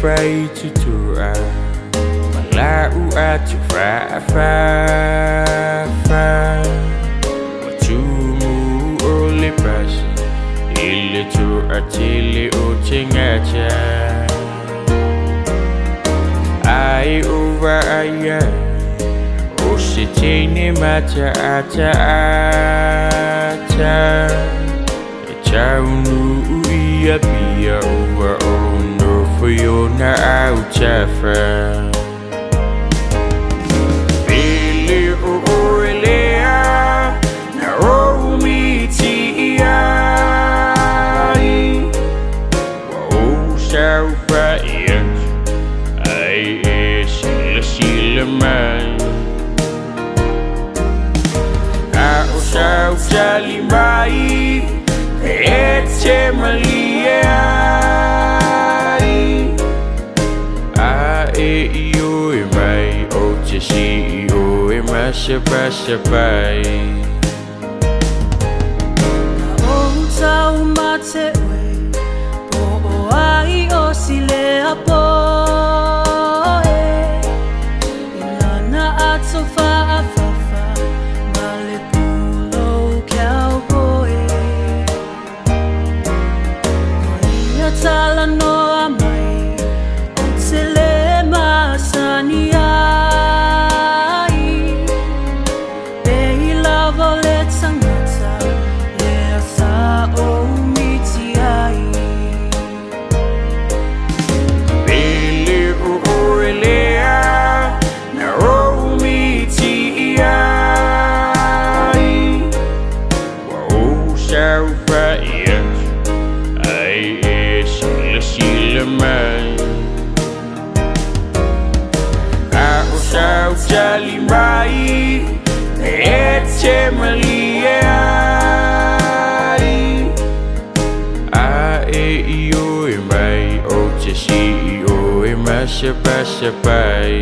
fai tutua Malau atu fa Watumu ole pasi Ile tu atile o chengacha Ai over aya O se tene mata ata Chaunu uia pia ua ono Fiona au chafa Pele o oelea Na o miti ai Wa o saupa iat Ai e sila mai A o sau sali mai Etse maliai A e io e mai O te si io e masapasapai Na o tau mate ue Po o ai o sile apoe Ilana atu fa'afafa Male pulo cowboy Tala no amai Tele masani ai Pei lava le tangata Le asa o miti ai Pele o oelea Na o miti ai Wa o saupa iat Ai sila mai A o sau sali mai Etse maliai A e io e mai O te si io e masapasapai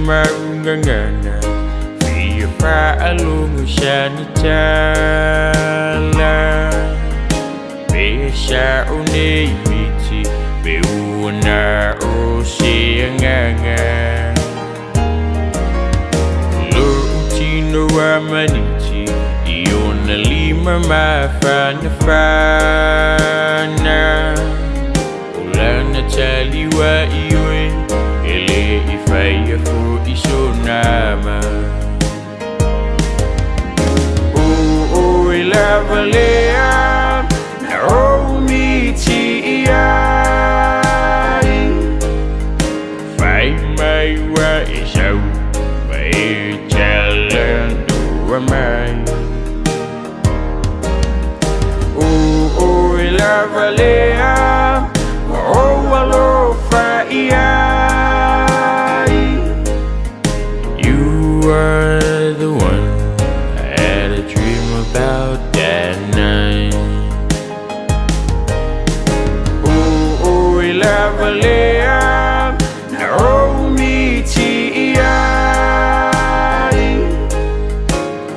Maungangana Fia fa'alungu sanitala Besa o nei miti Beuna o sianganga Lo'utino a maniti Iona lima mafana Olana taliwa iwe Ele ifaya fu isonama O ilavalea Na o miti ai Fai mai wa isau Mai chalando wa mai O ilavalea O alofa You are the one I had a dream about that night Oh, ilavalea Na o miti ai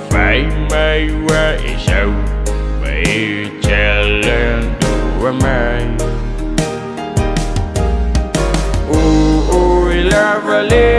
Fai mai wa isau Mai chalando wa mai Oh, ilavalea